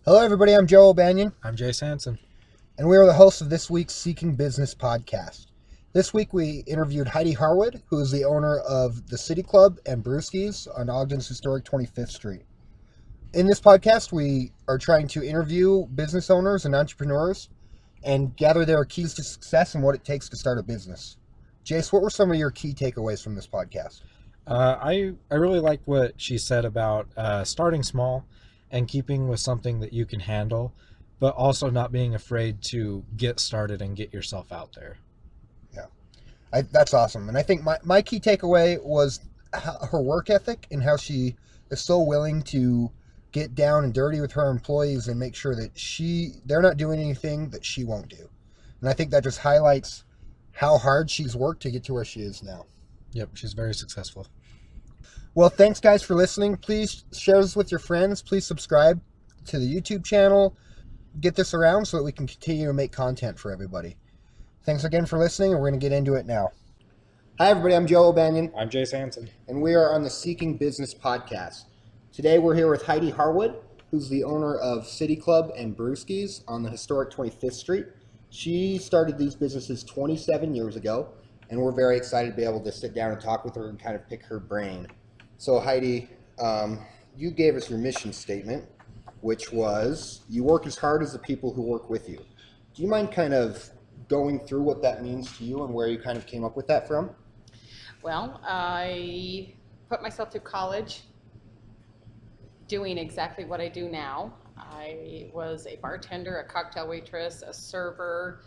Hello, everybody. I'm Joe O'Banion, I'm Jace Hansen. and we are the hosts of this week's Seeking Business podcast. This week, we interviewed Heidi Harwood, who is the owner of the City Club and Brewskis on Ogden's historic 25th Street. In this podcast, we are trying to interview business owners and entrepreneurs and gather their keys to success and what it takes to start a business. Jace, what were some of your key takeaways from this podcast? I really liked what she said about starting small and keeping with something that you can handle, but also not being afraid to get started and get yourself out there. Yeah, that's awesome. And I think my key takeaway was her work ethic and how she is so willing to get down and dirty with her employees and make sure that they're not doing anything that she won't do. And I think that just highlights how hard she's worked to get to where she is now. Yep, she's very successful. Well, thanks guys for listening. Please share this with your friends. Please subscribe to the YouTube channel. Get this around so that we can continue to make content for everybody. Thanks again for listening, and we're going to get into it now. Hi, everybody. I'm Joe O'Banion. I'm Jace Hansen. And we are on the Seeking Business podcast. Today, we're here with Heidi Harwood, who's the owner of City Club and Brewskis on the historic 25th Street. She started these businesses 27 years ago, and we're very excited to be able to sit down and talk with her and kind of pick her brain. So, Heidi, you gave us your mission statement, which was you work as hard as the people who work with you. Do you mind kind of going through what that means to you and where you kind of came up with that from? Well, I put myself through college doing exactly what I do now. I was a bartender, a cocktail waitress, a server,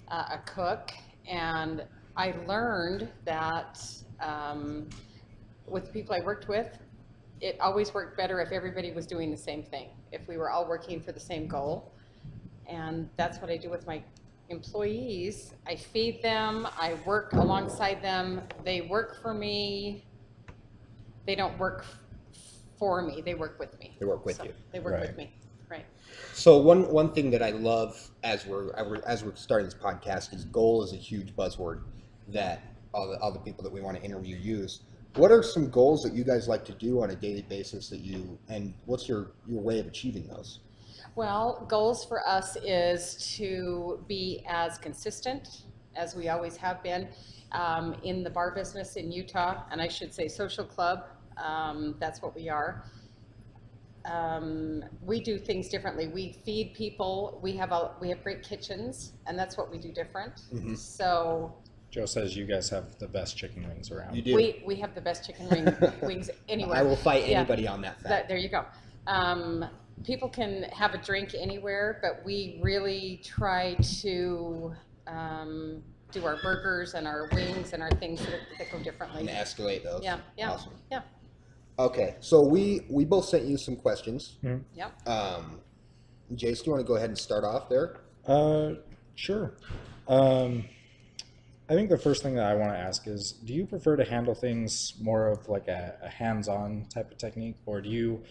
a cook, and I learned that with the people I worked with, it always worked better if everybody was doing the same thing, if we were all working for the same goal. And that's what I do with my employees. I feed them, I work alongside them, they work for me. They don't work for me, they work with me. They work with you. They work with me, right. So one thing that I love as we're starting this podcast is goal is a huge buzzword that all the people that we want to interview use. What are some goals that you guys like to do on a daily basis and what's your way of achieving those? Well, goals for us is to be as consistent as we always have been in the bar business in Utah, and I should say social club. That's what we are. We do things differently. We feed people. We have great kitchens, and that's what we do different. Mm-hmm. So Joe says you guys have the best chicken wings around. You do. We have the best chicken wings anywhere. I will fight anybody on that fact. There you go. People can have a drink anywhere, but we really try to do our burgers and our wings and our things that go differently. And escalate those. Yeah. Awesome. Yeah. Okay, so we both sent you some questions. Mm-hmm. Yep. Jace, do you want to go ahead and start off there? Sure. I think the first thing that I want to ask is, do you prefer to handle things more of like a hands-on type of technique, or do you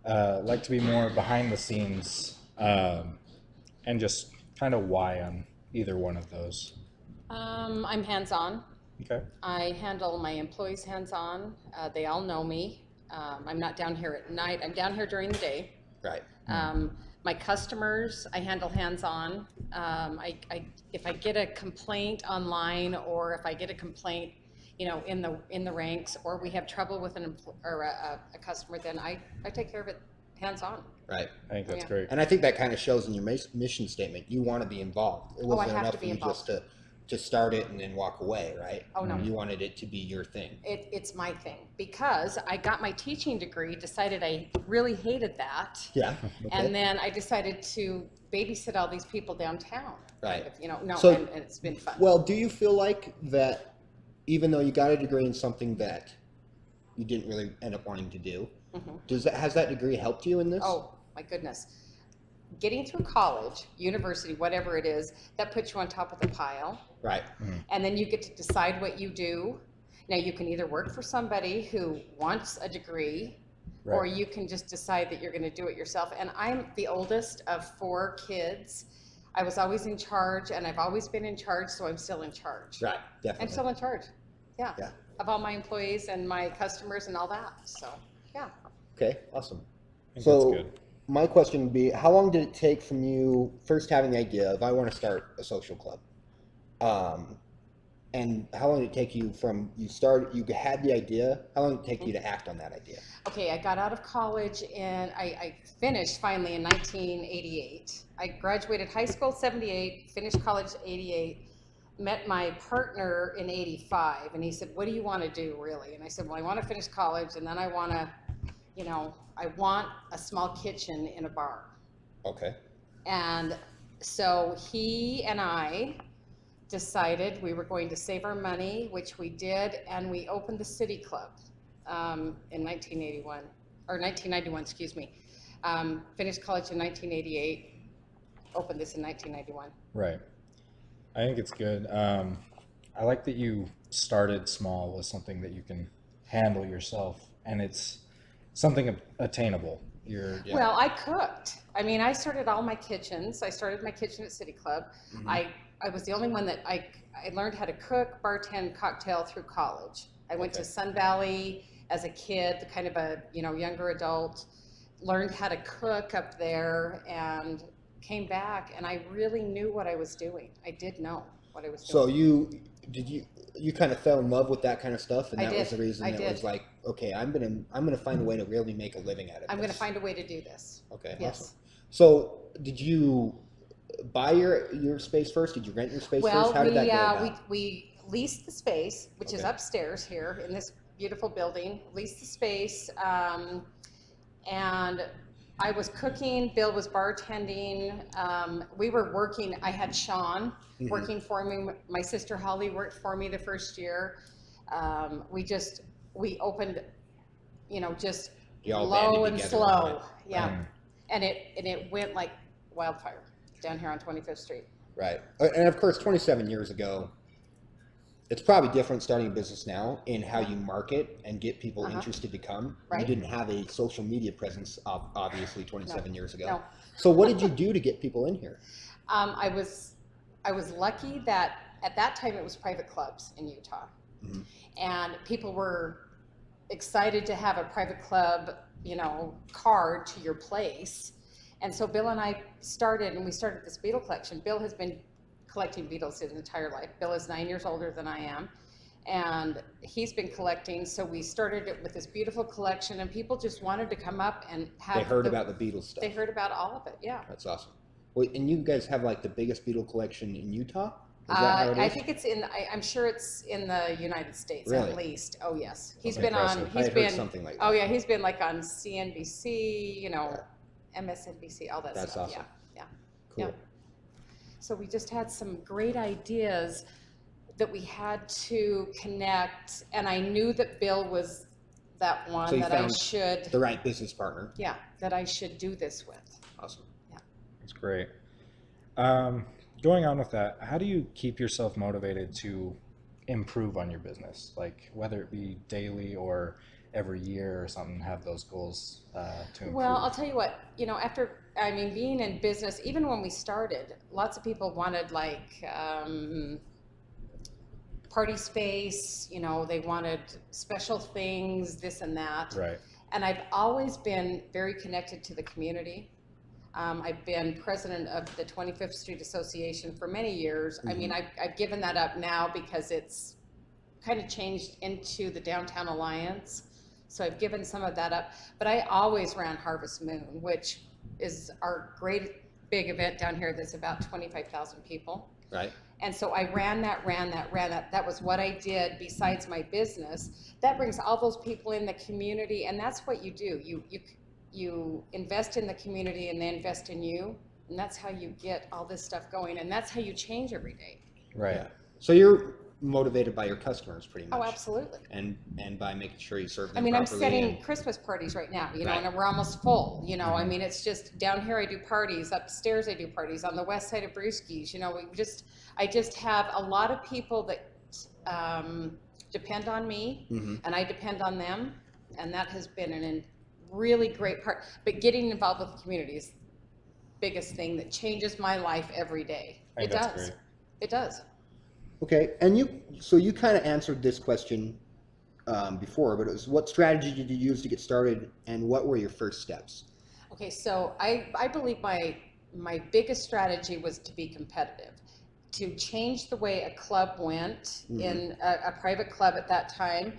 like to be more behind the scenes and just kind of why on either one of those? I'm hands-on. Okay. I handle my employees hands-on. They all know me. I'm not down here at night. I'm down here during the day. Right. My customers, I handle hands-on. If I get a complaint online, or if I get a complaint, in the ranks, or we have trouble with a customer, then I take care of it hands-on. Right. I think that's great. And I think that kind of shows in your mission statement. You want to be involved. It wasn't enough for you just to start it and then walk away, right? Oh, no. You wanted it to be your thing. It's my thing, because I got my teaching degree, decided I really hated that. Yeah. Okay. And then I decided to babysit all these people downtown. Right. And it's been fun. Well, do you feel like that even though you got a degree in something that you didn't really end up wanting to do, has that degree helped you in this? Oh, my goodness. Getting through college, university, whatever it is, that puts you on top of the pile. Right. Mm-hmm. And then you get to decide what you do. Now, you can either work for somebody who wants a degree, right, or you can just decide that you're going to do it yourself. And I'm the oldest of 4 kids. I was always in charge, and I've always been in charge, so I'm still in charge. Right, definitely. I'm still in charge, yeah, of all my employees and my customers and all that, so, yeah. Okay, awesome. I think that's good. my question would be, how long did it take from you first having the idea of I want to start a social club? And how long did it take you from you had the idea, how long did it take you to act on that idea? Okay, I got out of college and I finished finally in 1988. I graduated high school 78, finished college 88, met my partner in 85, and he said, what do you want to do really? And I said, well, I want to finish college, and then I want to, I want a small kitchen in a bar. Okay. And so he and I decided we were going to save our money, which we did, and we opened the City Club in 1991, excuse me. Finished college in 1988, opened this in 1991. Right. I think it's good. I like that you started small with something that you can handle yourself, and it's something attainable. Well, I cooked. I mean, I started all my kitchens. I started my kitchen at City Club. Mm-hmm. I was the only one that I learned how to cook, bartend, cocktail through college. I went to Sun Valley as a kid, kind of a younger adult, learned how to cook up there, and came back, and I really knew what I was doing. I did know what I was doing. So you kind of fell in love with that kind of stuff, and that was the reason it was like, okay, I'm gonna find a way to really make a living at it. I'm gonna find a way to do this. Okay. Yes. Awesome. So did you buy your space first? Did you rent your space first? How did that go about? We leased the space, which is upstairs here in this beautiful building. Leased the space, and I was cooking. Bill was bartending. We were working. I had Sean working for me. My sister Holly worked for me the first year. We opened, just low and slow. Yeah. And it went like wildfire down here on 25th Street. Right. And of course, 27 years ago, it's probably different starting a business now in how you market and get people interested to come. Right. You didn't have a social media presence, obviously, 27 years ago. No. So what did you do to get people in here? I was lucky that at that time it was private clubs in Utah. Mm-hmm. And people were excited to have a private club, card to your place. And so Bill and I started this Beetle collection. Bill has been collecting beetles his entire life. Bill is 9 years older than I am, and he's been collecting. So we started it with this beautiful collection, and people just wanted to come up and have. They heard about the beetle stuff. They heard about all of it. Yeah. That's awesome. Well, and you guys have like the biggest beetle collection in Utah? Is that how it is? I think it's I'm sure it's in the United States at least. Oh yes, he's been impressive. on. He's been something like that. Oh yeah, he's been like on CNBC, MSNBC, all that That's stuff. awesome. Yeah. Cool. Yeah. So we just had some great ideas that we had to connect, and I knew that Bill was that one So you that I found should. the right business partner. Yeah, that I should do this with. Awesome. Yeah. That's great. Going on with that, how do you keep yourself motivated to improve on your business? Like whether it be daily or every year or something, have those goals to improve? Well, I'll tell you what, being in business, even when we started, lots of people wanted like party space, they wanted special things, this and that. Right. And I've always been very connected to the community. I've been president of the 25th Street Association for many years. Mm-hmm. I mean, I've given that up now because it's kind of changed into the Downtown Alliance. So I've given some of that up. But I always ran Harvest Moon, which is our great big event down here that's about 25,000 people. Right. And so I ran that. That was what I did besides my business. That brings all those people in the community, and that's what you do. You invest in the community, and they invest in you, and that's how you get all this stuff going, and that's how you change every day. Right. Yeah. So you're motivated by your customers pretty much. Oh, absolutely. And by making sure you serve them I mean, I'm properly setting Christmas parties right now, Right. and we're almost full, I mean, it's just down here I do parties, upstairs I do parties, on the west side of Brewskis, I just have a lot of people that depend on me, and I depend on them, and that has been a really great part. But getting involved with the community is the biggest thing that changes my life every day. It does. Great. It does. Okay, and you kind of answered this question before, but it was what strategy did you use to get started, and what were your first steps? Okay, so I believe my biggest strategy was to be competitive, to change the way a club went in a private club at that time.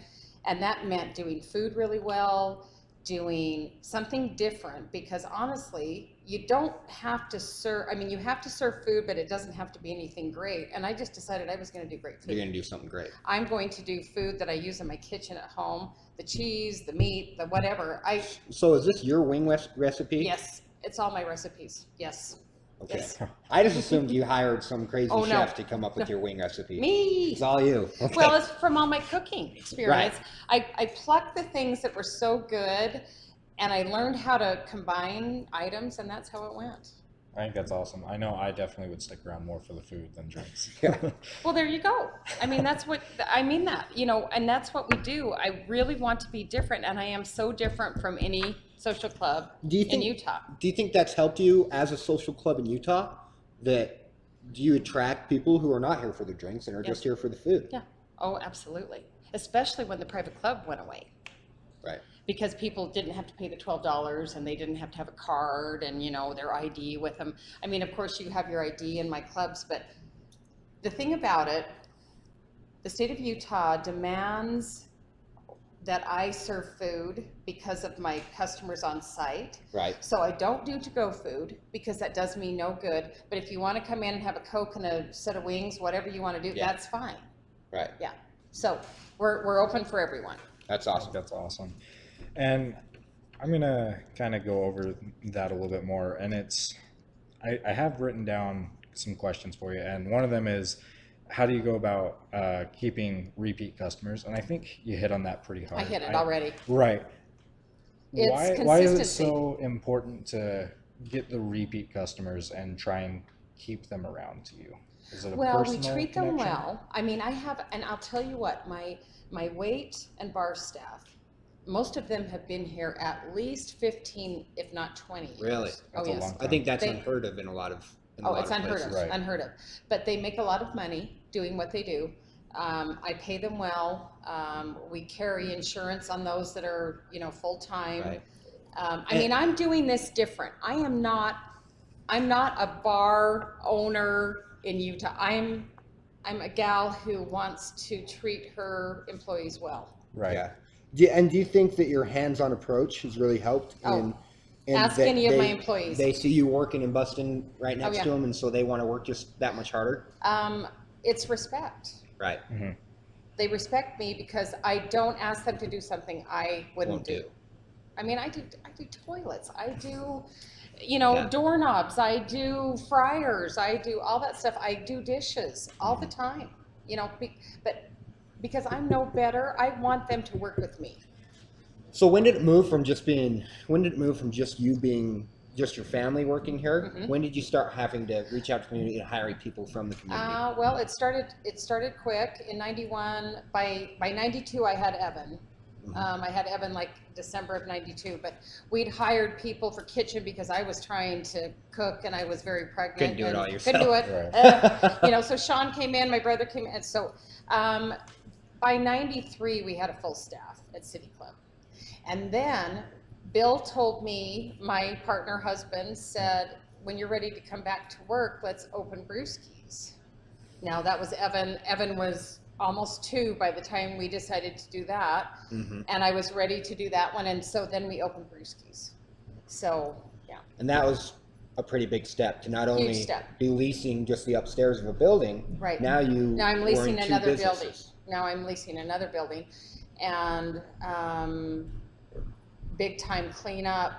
And that meant doing food really well, doing something different, because honestly, you don't have to serve, I mean, you have to serve food, but it doesn't have to be anything great. And I just decided I was going to do great food. You're going to do something great. I'm going to do food that I use in my kitchen at home, the cheese, the meat, the whatever. So is this your wing recipe? Yes, it's all my recipes. Yes. Okay. Yes. I just assumed you hired some crazy Oh, no. chef to come up with your wing recipe. Me. It's all you. Okay. Well, it's from all my cooking experience. I plucked the things that were so good, and I learned how to combine items, and that's how it went. I think that's awesome. I know I definitely would stick around more for the food than drinks. Yeah. Well, there you go. I mean, that's what I mean that, you know, and that's what we do. I really want to be different, and I am so different from any social club in Utah. Do you think that's helped you as a social club in Utah? That do you attract people who are not here for the drinks and are just here for the food? Yeah. Oh, absolutely. Especially when the private club went away. Right. Because people didn't have to pay the $12 and they didn't have to have a card and, you know, their ID with them. I mean, of course you have your ID in my clubs, but the thing about it, the state of Utah demands that I serve food because of my customers on site. Right. So I don't do to-go food because that does me no good. But if you want to come in and have a Coke and a set of wings, whatever you want to do, that's fine. Right. Yeah. So we're open for everyone. That's awesome. That's awesome. And I'm going to kind of go over that a little bit more. And I have written down some questions for you. And one of them is, how do you go about keeping repeat customers? And I think you hit on that pretty hard. I hit it already. Right. It's Why is it consistency. so important to get the repeat customers and try and keep them around to you? Is it a Well, we personal treat them connection? well. I mean, I have, and I'll tell you what, my wait and bar staff, most of them have been here at least 15, if not 20 years. Really? That's Oh, a yes. long I think that's They- unheard of in a lot of It's unheard of, places. Right. unheard of. But they make a lot of money doing what they do. I pay them well. We carry insurance on those that are, you know, full-time. Right. I mean, I'm doing this different. I'm not a bar owner in Utah. I'm a gal who wants to treat her employees well. Right. Yeah. And do you think that your hands-on approach has really helped? Ask that any of my employees. They see you working and busting right next yeah. to them, and so they want to work just that much harder? It's respect. Right. Mm-hmm. They respect me because I don't ask them to do something I wouldn't Won't do. I mean, I do toilets. I do, you know, doorknobs. I do fryers. I do all that stuff. I do dishes all the time, you know, but because I'm no better, I want them to work with me. So when did it move from just you being just your family working here? Mm-hmm. When did you start having to reach out to the community and hiring people from the community? Well, it started quick in 91. By 92, I had Evan. I had Evan like December of 92, but we'd hired people for kitchen because I was trying to cook and I was very pregnant. Couldn't do it and all yourself. Couldn't do it. You know, so Sean came in, my brother came in. So by 93, we had a full staff at City Club. And then Bill told me, my partner husband said, when you're ready to come back to work, let's open Brewskis. Now that was Evan. Evan was almost 2 by the time we decided to do that. Mm-hmm. And I was ready to do that one. And so then we opened Brewskis. So, yeah. And that was a pretty big step to not only step. be leasing just the upstairs of a building. Right. Now I'm leasing were in 2 another building. businesses. Now I'm leasing another building. And big time cleanup,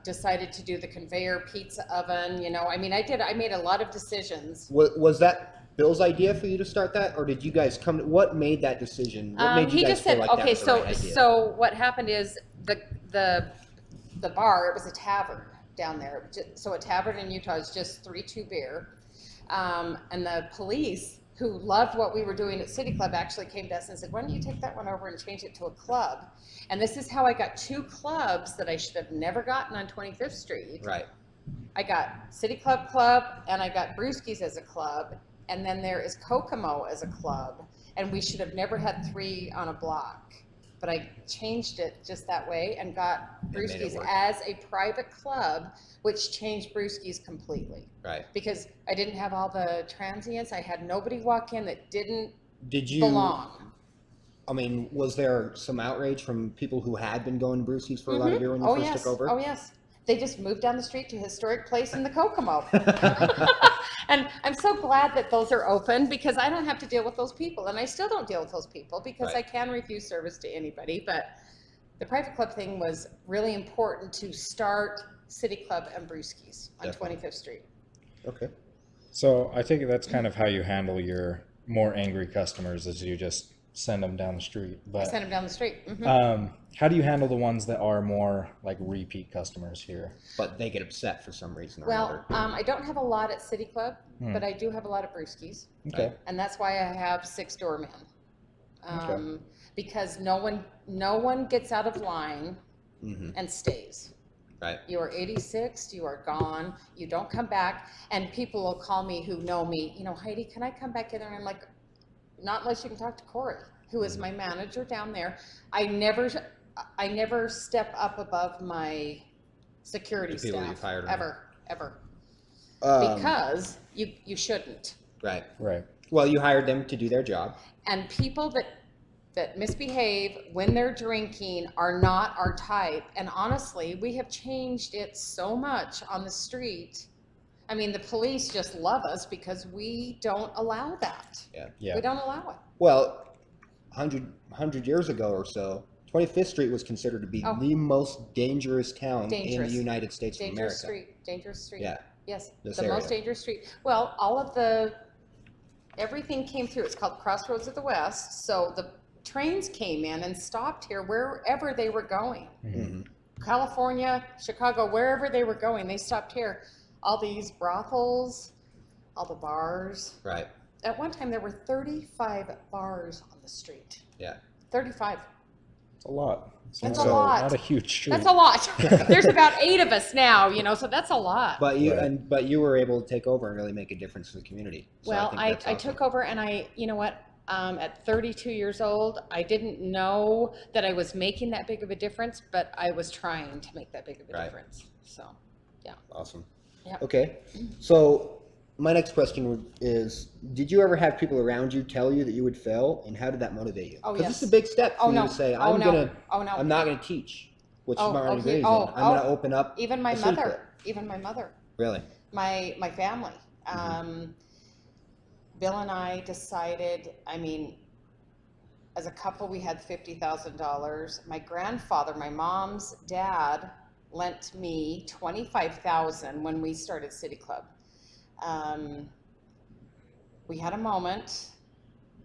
decided to do the conveyor pizza oven, you know, I mean, I made a lot of decisions. Was that Bill's idea for you to start that, or did you guys what made that decision? What made you He guys just feel said, like that okay, was the right idea? so what happened is the bar, it was a tavern down there. So a tavern in Utah is just 3-2 beer. And the police, who loved what we were doing at City Club, actually came to us and said, why don't you take that one over and change it to a club? And this is how I got 2 clubs that I should have never gotten on 25th Street. Right. I got City Club and I got Brewskis as a club, and then there is Kokomo as a club, and we should have never had 3 on a block. but I changed it just that way and got made it Brewskis work. as a private club, which changed Brewskis completely. Right. Because I didn't have all the transients. I had nobody walk in that didn't Did you belong. I mean, was there some outrage from people who had been going to Brewskis for a lot of years when you Oh first yes. took over? Oh yes. They just moved down the street to a historic place in the Kokomo. And I'm so glad that those are open because I don't have to deal with those people. And I still don't deal with those people because Right. I can refuse service to anybody. But the private club thing was really important to start City Club and Brewskis on Definitely. 25th Street. Okay. So I think that's kind of how you handle your more angry customers, is you just send them down the street. I But sent them down the street. how do you handle the ones that are more like repeat customers here? But they get upset for some reason or Well, another. I don't have a lot at City Club, but I do have a lot at Brewskis. Okay. And that's why I have 6 doormen. Okay. Because no one gets out of line Mm-hmm. and stays. Right. You are 86, you are gone, you don't come back, and people will call me who know me, you know, Heidi, can I come back in there? And I'm like, not unless you can talk to Corey, who is my manager down there. I never step up above my security The people staff you've hired, ever. Um, Because you shouldn't. Right. Right. Well, you hired them to do their job. And people that misbehave when they're drinking are not our type. And honestly, we have changed it so much on the street. I mean, the police just love us because we don't allow that. Yeah. Yeah. We don't allow it. Well, 100 years ago or so, 25th Street was considered to be Oh. the most dangerous town in Dangerous. the United States of America. Dangerous street. Yeah. Yes, This the area. most dangerous street. Well, everything came through. It's called Crossroads of the West. So the trains came in and stopped here wherever they were going. Mm-hmm. California, Chicago, wherever they were going, they stopped here. All these brothels, all the bars. Right. At one time, there were 35 bars on the street. Yeah. 35. It's a lot. That's not a lot. Not a huge street. That's a lot. There's about 8 of us now, so that's a lot. But you Right. but you were able to take over and really make a difference for the community. So Well, think I that's awesome. took over and you know what? At 32 years old, I didn't know that I was making that big of a difference, but I was trying to make that big of a Right. difference. So, yeah. Awesome. Yeah. Okay. So my next question is, did you ever have people around you tell you that you would fail, and how did that motivate you? Oh, Because yes. it's a big step for Oh, you no. to say, Oh, I'm no. Oh, no. I'm not gonna teach, which Oh, is my okay. reason. Oh, I'm gonna oh. open up Even my a City Club. mother, even my mother, Really? my family. Bill and I decided, as a couple, we had $50,000. My grandfather, my mom's dad, lent me $25,000 when we started City Club. We had a moment.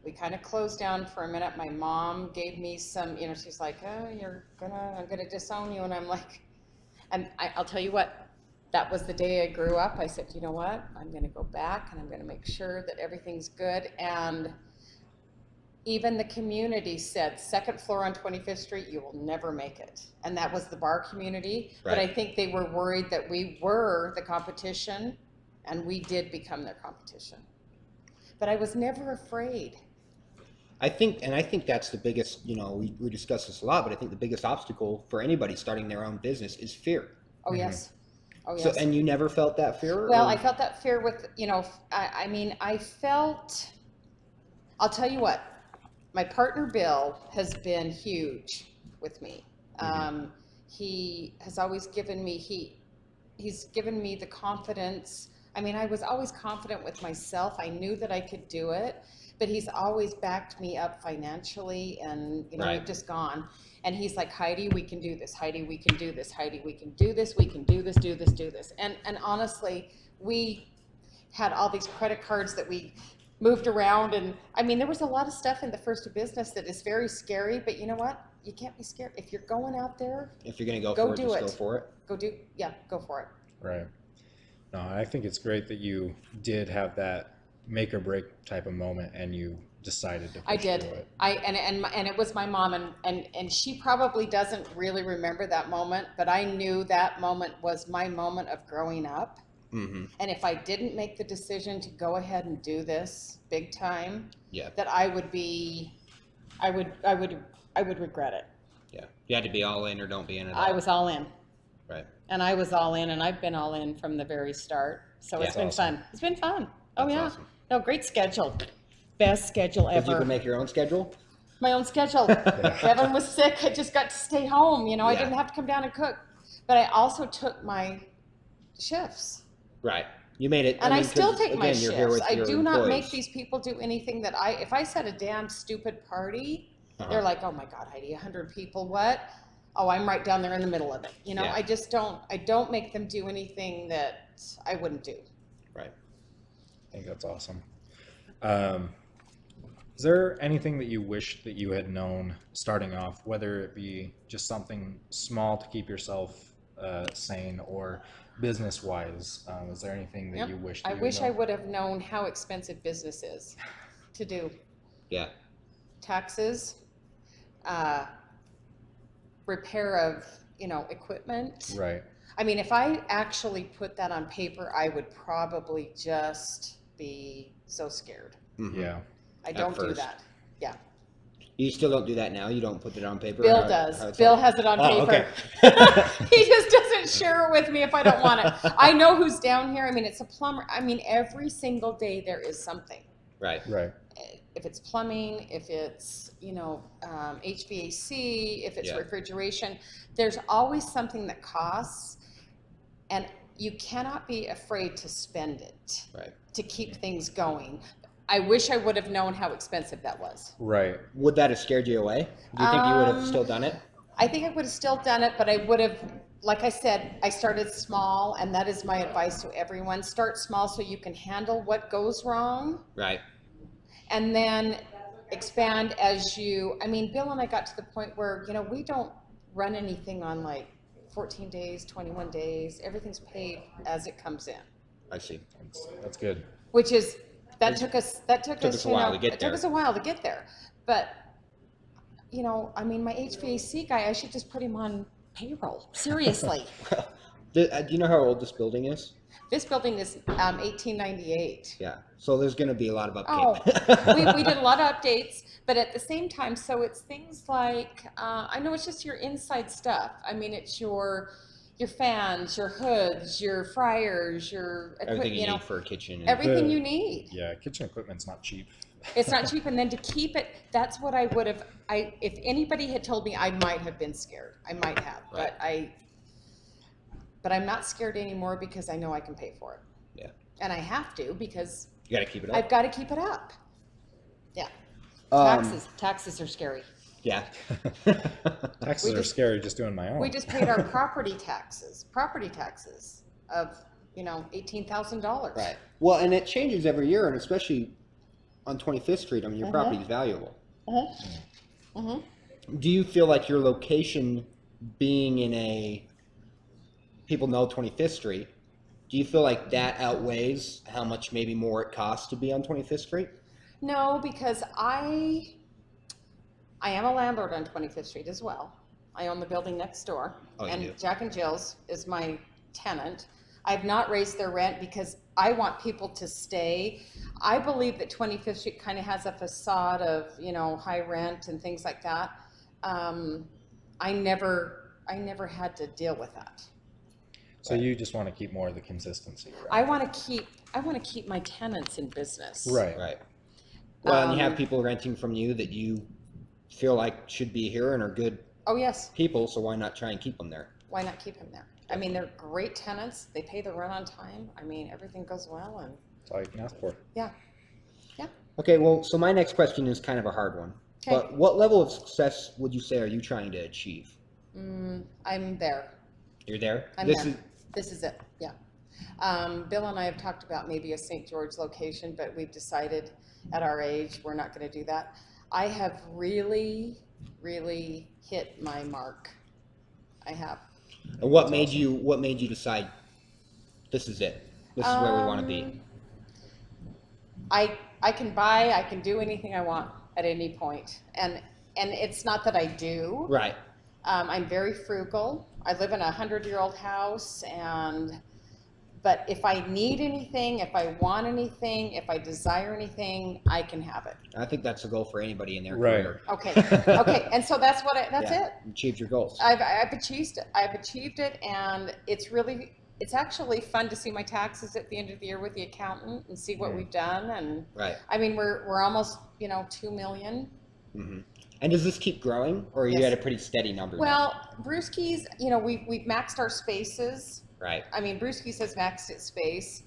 We kind of closed down for a minute. My mom gave me some, she's like, oh, I'm gonna disown you. And I'm like, I'll tell you what, that was the day I grew up. I said, you know what, I'm gonna go back and I'm gonna make sure that everything's good. And even the community said, second floor on 25th Street, you will never make it. And that was the bar community. Right. But I think they were worried that we were the competition, and we did become their competition. But I was never afraid. I think that's the biggest, we discuss this a lot, but I think the biggest obstacle for anybody starting their own business is fear. Oh, yes. Oh, yes. So, and you never felt that fear? Well, or- I felt that fear with, I'll tell you what, my partner Bill has been huge with me. He has always given me, he's given me the confidence. I was always confident with myself. I knew that I could do it, but he's always backed me up financially, and, Right. we've just gone. And he's like, Heidi, we can do this. Heidi, we can do this. Heidi, we can do this. We can do this, do this, do this. And honestly, we had all these credit cards that we moved around. And there was a lot of stuff in the first business that is very scary, but you know what? You can't be scared. If you're going out there, If you're going to go Go for it, do just it. go for it. go for it. Right. No, I think it's great that you did have that make or break type of moment and you decided to push I did. through it. And it was my mom, and she probably doesn't really remember that moment, but I knew that moment was my moment of growing up. Mm-hmm. And if I didn't make the decision to go ahead and do this big time, Yeah. that I would I would regret it. Yeah. You had to be all in or don't be in at all. I was all in. Right. And I was all in, and I've been all in from the very start. So it's Yeah. been Awesome. fun. It's been fun. Oh, That's yeah. awesome. No, great schedule. Best schedule Because you ever. can make your own schedule? My own schedule. Kevin was sick. I just got to stay home. You know, I Yeah. didn't have to come down and cook. But I also took my shifts. Right. You made it. And I mean, still 'cause, take my again, you're here shifts. with I your do not make employees. these people do anything that if I set a damn stupid party, Uh-huh. they're like, oh my God, Heidi, 100 people, what? Oh, I'm right down there in the middle of it. You know, Yeah. I don't make them do anything that I wouldn't do. Right. I think that's awesome. Is there anything that you wish that you had known starting off, whether it be just something small to keep yourself sane or business-wise? Is there anything that Yep. you wish I that you wish had I known? would have known how expensive business is to do. Yeah. Taxes, repair of, equipment. Right. I mean, if I actually put that on paper, I would probably just be so scared. Mhm. Yeah. I don't do first. that. Yeah. You still don't do that now? You don't put it on paper? Bill How does. it's Bill like- has it on Oh, paper. okay. He just doesn't share it with me if I don't want it. I know who's down here. I mean, it's a plumber. I mean, every single day there is something. Right. Right. If it's plumbing, if it's, HVAC, if it's Yeah. refrigeration, there's always something that costs, and you cannot be afraid to spend it Right. to keep things going. I wish I would have known how expensive that was. Right. Would that have scared you away? Do you think you would have still done it? I think I would have still done it, but I would have, like I said, I started small, and that is my advice to everyone. Start small so you can handle what goes wrong, Right. and then expand as I mean, Bill and I got to the point where, we don't run anything on like 14 days, 21 days. Everything's paid as it comes in, I see. That's good. which is, that took us, a while to get it there. took us a while to get there. But, I mean, my HVAC guy, I should just put him on payroll. Seriously. Do you know how old this building is? This building is 1898. Yeah. So there's going to be a lot of Oh, upkeep. we did a lot of updates, but at the same time, so it's things like, I know it's just your inside stuff. I mean, it's your fans, your hoods, your fryers, your Everything you know, need for a kitchen. And, everything The- you need. Yeah. Kitchen equipment's not cheap. It's not cheap, and then to keep it, that's what I would have, if anybody had told me, I might have been scared. I might have, Right. but I'm not scared anymore because I know I can pay for it. Yeah. And I have to because you got to keep it up. I've got to keep it up. Yeah. Taxes are scary. Yeah. Taxes are scary just doing my own. We just paid our property taxes of, $18,000. Right. Well, and it changes every year, and especially on 25th Street. I mean, your Mhm. property is valuable. Mm-hmm. Mm-hmm. Do you feel like your location being in people know 25th Street, do you feel like that outweighs how much maybe more it costs to be on 25th Street? No, because I am a landlord on 25th Street as well. I own the building next door. Oh, you and do? Jack and Jill's is my tenant. I've not raised their rent because I want people to stay. I believe that 25th Street kind of has a facade of, high rent and things like that. I never had to deal with that. So you just want to keep more of the consistency. I want to keep my tenants in business. Right. Right. Well, and you have Um, people renting from you that you feel like should be here and are good Oh, yes. people, so why not try and keep them there? Why not keep them there? I mean, they're great tenants. They pay the rent on time. I mean, everything goes well, and That's all you can ask for. yeah. Okay, well, so my next question is kind of a hard one. Okay. But what level of success would you say are you trying to achieve? I'm there. You're there? I'm This there. is This is it. Yeah. Bill and I have talked about maybe a St. George location, but we've decided at our age we're not going to do that. I have really, really hit my mark. I have. and what made you decide this is it? This is where we want to be. I can do anything I want at any point, and it's not that I do. Right. I'm very frugal. I live in a 100-year-old house, and But if I need anything, if I want anything, if I desire anything, I can have it. I think that's a goal for anybody in their Right. career. Okay. Okay. And so that's that's Yeah, it. achieve your goals. I've achieved it. I've achieved it, and it's actually fun to see my taxes at the end of the year with the accountant and see what we've done. And Right. I mean, we're almost 2 million. Mm-hmm. And does this keep growing, or are you Yes. at a pretty steady number now? Well, Brewskis, we've maxed our spaces. Right. I mean, Brewskis has maxed its space.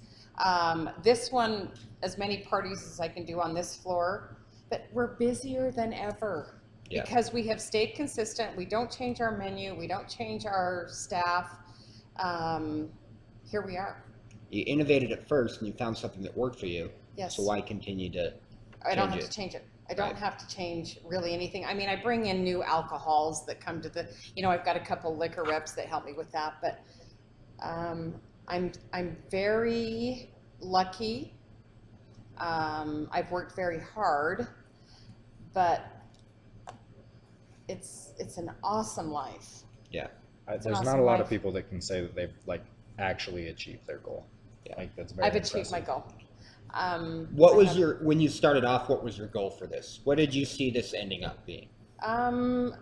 This one, as many parties as I can do on this floor, but we're busier than ever. Yeah. Because we have stayed consistent. We don't change our menu. We don't change our staff. Here we are. You innovated at first, and you found something that worked for you. Yes. So why continue to I don't have change to change it. I don't Right. have to change really anything. I mean, I bring in new alcohols that come to I've got a couple liquor reps that help me with that, but I'm very lucky. I've worked very hard, but it's an awesome life. Yeah. There's awesome not a lot life. of people that can say that they've like actually achieved their goal. Yeah. Like that's very I've achieved my impressive. goal. What I was have- when you started off, what was your goal for this? What did you see this ending up being?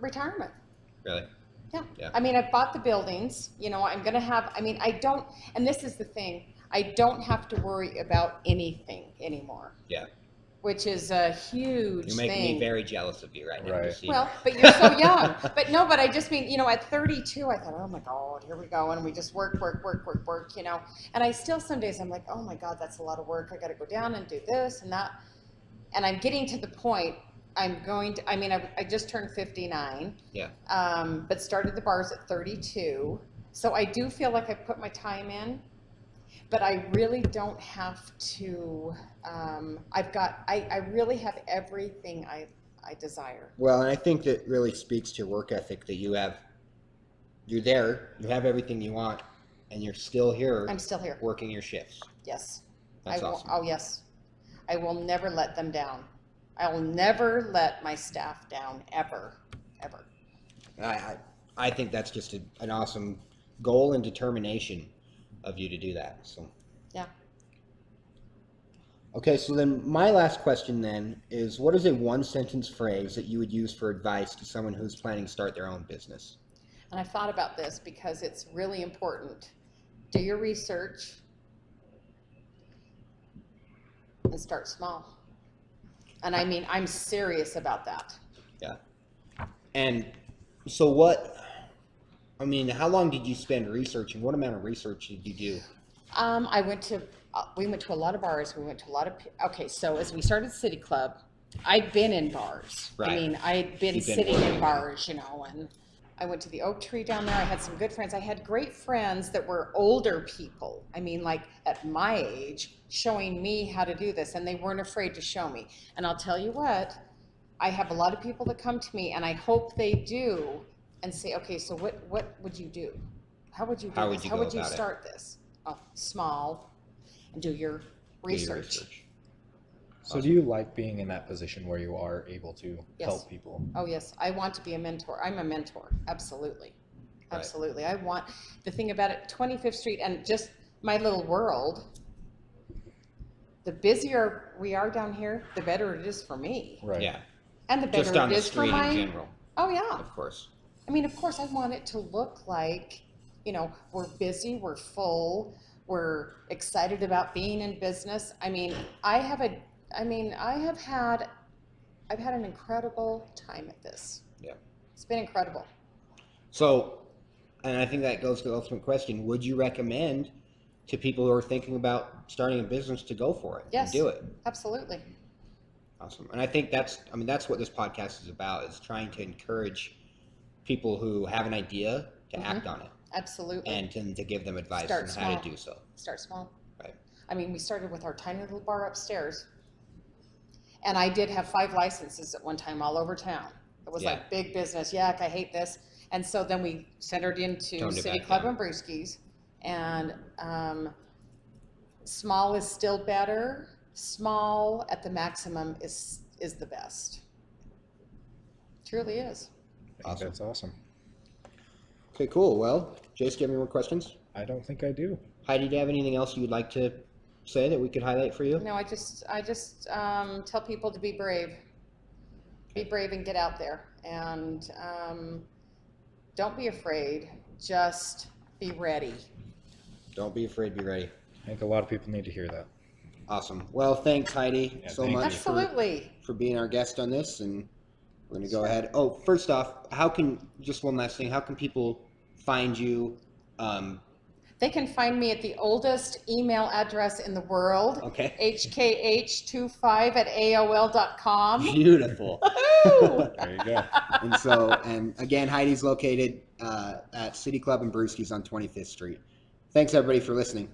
Retirement. Really? Yeah. Yeah. I mean, I've bought the buildings, I'm going to have, I don't, and this is the thing, I don't have to worry about anything anymore, Yeah. which is a huge You're making thing. me very jealous of you right now. Right. to see Well, that. but you're so young. But I just mean, at 32, I thought, oh my God, here we go. And we just work. And I still, some days I'm like, oh my God, that's a lot of work. I got to go down and do this and that. And I'm getting to the point I just turned 59. Yeah. But started the bars at 32. So I do feel like I put my time in, but I really don't have to, I really have everything I desire. Well, and I think that really speaks to your work ethic that you're there, you have everything you want, and you're still here. I'm still here. Working your shifts. Yes. That's awesome. Oh, yes. I will never let them down. I will never let my staff down, ever, ever. I think that's just an awesome goal and determination of you to do that. So. Yeah. Okay, so then my last question then is, what is a one-sentence phrase that you would use for advice to someone who's planning to start their own business? And I thought about this because it's really important. Do your research and start small. And I mean, I'm serious about that. Yeah. And so how long did you spend researching? What amount of research did you do? We went to a lot of bars. We went to a lot of, okay, so as we started City Club, I'd been in bars. Right. I mean, I'd been You've been sitting working. in bars, and I went to the Oak Tree down there. I had some good friends. I had great friends that were older people. I mean, like at my age, showing me how to do this, and they weren't afraid to show me. And I'll tell you what, I have a lot of people that come to me, and I hope they do and say, okay, so what would you do? How would you do How this? would you How go would you about it? start this? Oh, small, and do your Do research. your research. So do you like being in that position where you are able to Yes. help people? Oh yes, I want to be a mentor. I'm a mentor, absolutely, Right. absolutely. I want, the thing about it, 25th Street and just my little world, the busier we are down here, the better it is for me. Right. Yeah. And the better Just on it the is for street my, in general, oh yeah. of course. I mean, of course I want it to look like, we're busy, we're full, we're excited about being in business. I mean, I've had an incredible time at this. Yeah. It's been incredible. So, and I think that goes to the ultimate question: would you recommend to people who are thinking about starting a business to go for it Yes. and do it? Absolutely. Awesome. And I think that's what this podcast is about, is trying to encourage people who have an idea to act on it Absolutely. and to give them advice Start on how small. to do so. Start small. Right. I mean, we started with our tiny little bar upstairs. And I did have 5 licenses at one time all over town. It was Yeah. like big business. Yuck, I hate this. And so then we centered into Toned it City back Club down. and Brewskis. And small is still better. Small at the maximum is the best. Truly is. I think that's awesome. Okay, cool. Well, Jace, do you have any more questions? I don't think I do. Heidi, do you have anything else you would like to say that we could highlight for you? No, I just tell people to be brave. Be brave and get out there. And don't be afraid. Just be ready. Don't be afraid, be ready. I think a lot of people need to hear that. Awesome. Well, thanks, Heidi, so thank you. much Absolutely. for being our guest on this. And we're going to go ahead. Oh, first off, just one last thing, how can people find you? They can find me at the oldest email address in the world, Okay. hkh25@aol.com. Beautiful. There you go. And again, Heidi's located at City Club and Brewskis on 25th Street. Thanks, everybody, for listening.